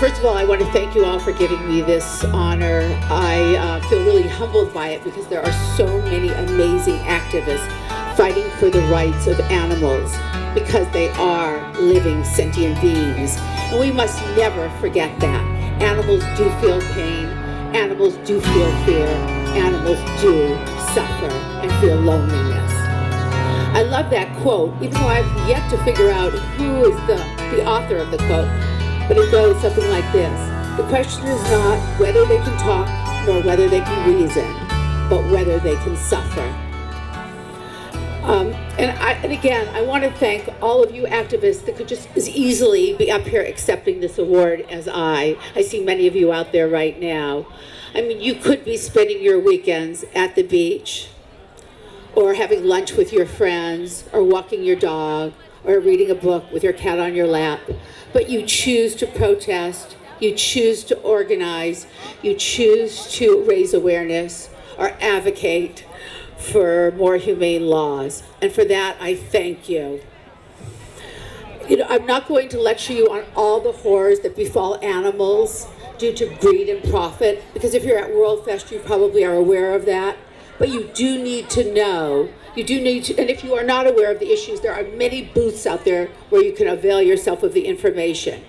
First of all, I want to thank you all for giving me this honor. I feel really humbled by it because there are so many amazing activists fighting for the rights of animals because they are living sentient beings. And we must never forget that. Animals do feel pain. Animals do feel fear. Animals do suffer and feel loneliness. I love that quote, even though I've yet to figure out who is the author of the quote. But it goes something like this. The question is not whether they can talk nor whether they can reason, but whether they can suffer. And again, I want to thank all of you activists that could just as easily be up here accepting this award as I see many of you out there right now. I mean, you could be spending your weekends at the beach, or having lunch with your friends, or walking your dog, or reading a book with your cat on your lap. But you choose to protest, you choose to organize, you choose to raise awareness or advocate for more humane laws. And for that, I thank you. You know, I'm not going to lecture you on all the horrors that befall animals due to greed and profit, because if you're at WorldFest, you probably are aware of that. But you do need to know, and if you are not aware of the issues, there are many booths out there where you can avail yourself of the information.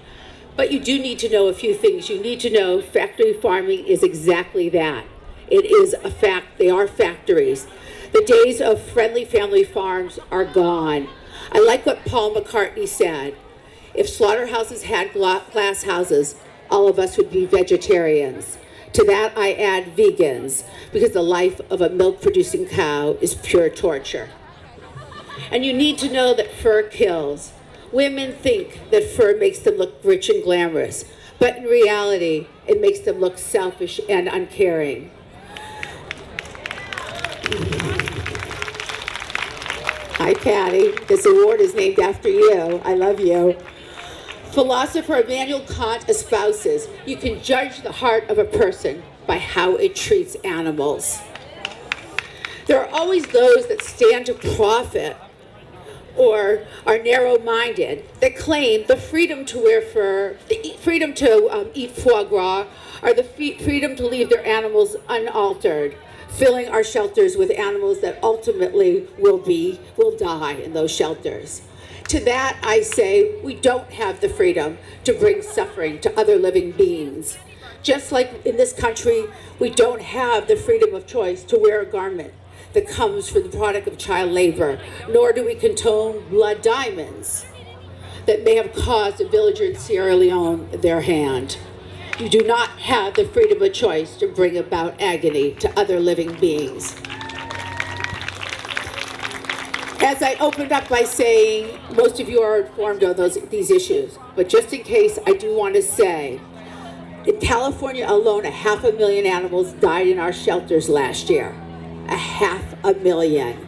But you do need to know a few things. You need to know factory farming is exactly that. It is a fact, they are factories. The days of friendly family farms are gone. I like what Paul McCartney said. If slaughterhouses had glass houses, all of us would be vegetarians. To that I add vegans, because the life of a milk-producing cow is pure torture. And you need to know that fur kills. Women think that fur makes them look rich and glamorous, but in reality, it makes them look selfish and uncaring. Hi, Patty. This award is named after you. I love you. Philosopher Immanuel Kant espouses, you can judge the heart of a person by how it treats animals. There are always those that stand to profit or are narrow-minded that claim the freedom to wear fur, the freedom to eat foie gras, or the freedom to leave their animals unaltered, filling our shelters with animals that ultimately will die in those shelters. To that, I say, we don't have the freedom to bring suffering to other living beings. Just like in this country, we don't have the freedom of choice to wear a garment that comes from the product of child labor, nor do we condone blood diamonds that may have caused a villager in Sierra Leone their hand. You do not have the freedom of choice to bring about agony to other living beings. As I opened up by saying, most of you are informed of these issues, but just in case, I do want to say, in California alone, 500,000 animals died in our shelters last year. 500,000.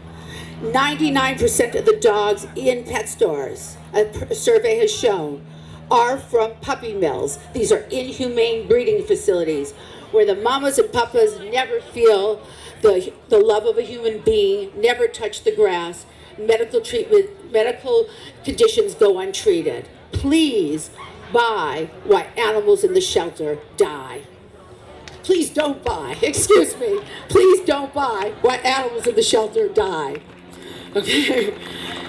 99% of the dogs in pet stores, a survey has shown, are from puppy mills. These are inhumane breeding facilities where the mamas and papas never feel the love of a human being, never touch the grass. Medical conditions go untreated. Please buy why animals in the shelter die. Please don't buy, excuse me, please don't buy why animals in the shelter die. Okay?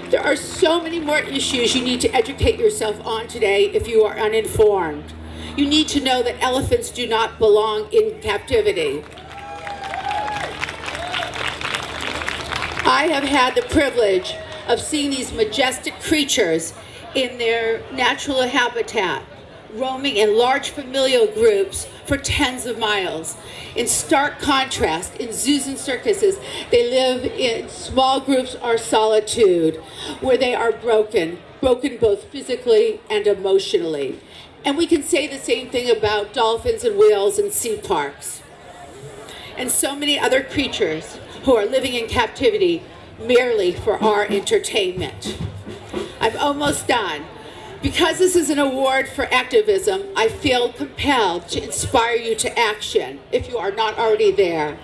There are so many more issues you need to educate yourself on today if you are uninformed. You need to know that elephants do not belong in captivity. I have had the privilege of seeing these majestic creatures in their natural habitat, roaming in large familial groups for tens of miles. In stark contrast, in zoos and circuses, they live in small groups or solitude, where they are broken both physically and emotionally. And we can say the same thing about dolphins and whales in sea parks. And so many other creatures who are living in captivity merely for our entertainment. I'm almost done. Because this is an award for activism, I feel compelled to inspire you to action if you are not already there.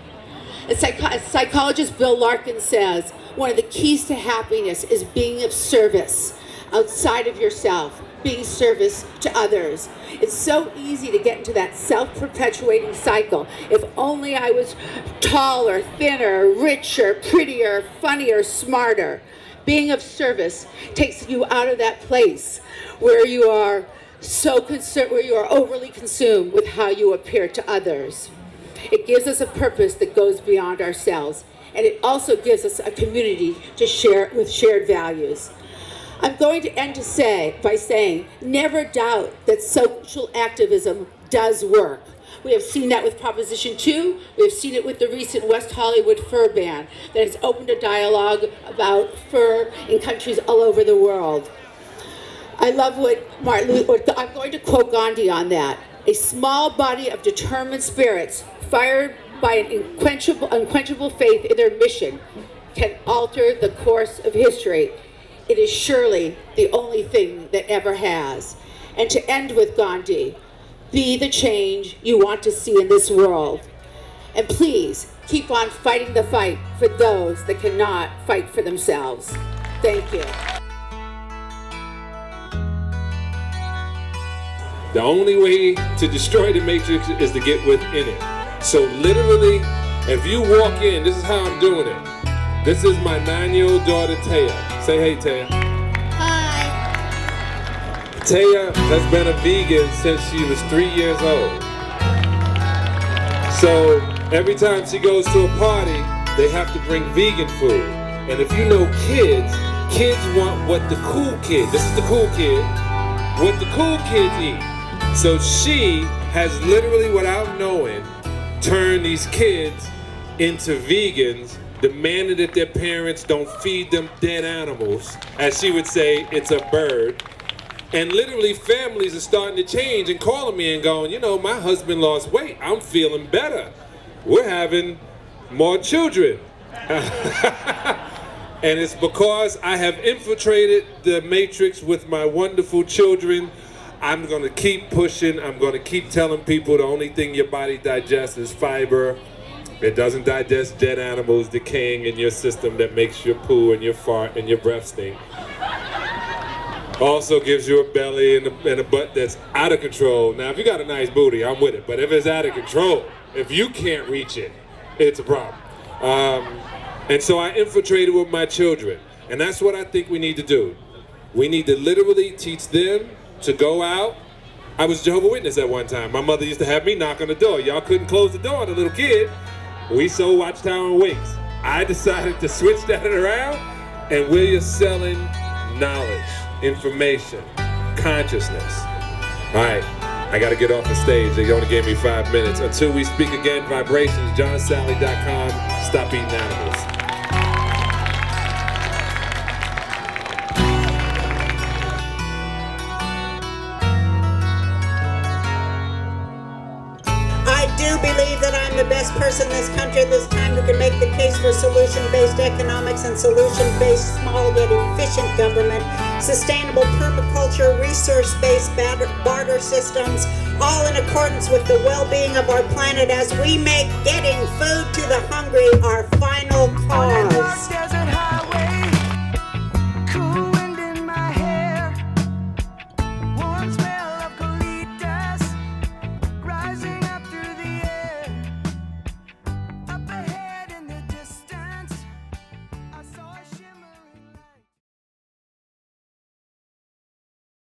As psychologist Bill Larkin says, one of the keys to happiness is being of service outside of yourself, being service to others. It's so easy to get into that self-perpetuating cycle. If only I was taller, thinner, richer, prettier, funnier, smarter. Being of service takes you out of that place where you are where you are overly consumed with how you appear to others. It gives us a purpose that goes beyond ourselves, and it also gives us a community to share with shared values. I'm going to end by saying, never doubt that social activism does work. We have seen that with Proposition 2. We have seen it with the recent West Hollywood fur ban that has opened a dialogue about fur in countries all over the world. I love what I'm going to quote Gandhi on that. A small body of determined spirits fired by an unquenchable faith in their mission can alter the course of history. It is surely the only thing that ever has. And to end with Gandhi, be the change you want to see in this world. And please keep on fighting the fight for those that cannot fight for themselves. Thank you. The only way to destroy the matrix is to get within it. So literally, if you walk in, this is how I'm doing it. This is my 9-year-old daughter, Taya. Say hey, Taya. Hi. Taya has been a vegan since she was 3 years old. So every time she goes to a party, they have to bring vegan food. And if you know kids want what the cool kid, this is the cool kid, what the cool kids eat. So she has literally, without knowing, turned these kids into vegans, demanding that their parents don't feed them dead animals. As she would say, it's a bird. And literally families are starting to change and calling me and going, you know, my husband lost weight. I'm feeling better. We're having more children. And it's because I have infiltrated the matrix with my wonderful children. I'm going to keep pushing. I'm going to keep telling people the only thing your body digests is fiber. It doesn't digest dead animals decaying in your system that makes your poo and your fart and your breath stink. Also gives you a belly and a butt that's out of control. Now, if you got a nice booty, I'm with it. But if it's out of control, if you can't reach it, it's a problem. And so I infiltrated with my children. And that's what I think we need to do. We need to literally teach them to go out. I was Jehovah's Witness at one time. My mother used to have me knock on the door. Y'all couldn't close the door on a little kid. We sold Watchtower and Wakes. I decided to switch that around, and we're selling knowledge, information, consciousness. All right, I gotta get off the stage. They only gave me 5 minutes. Until we speak again, vibrations, johnsalley.com. Stop eating animals. I do believe that I'm the best person in this country at this time who can make the case for solution-based economics and solution-based, small yet efficient government, sustainable permaculture, resource-based barter systems, all in accordance with the well-being of our planet as we make getting food to the hungry our final cause.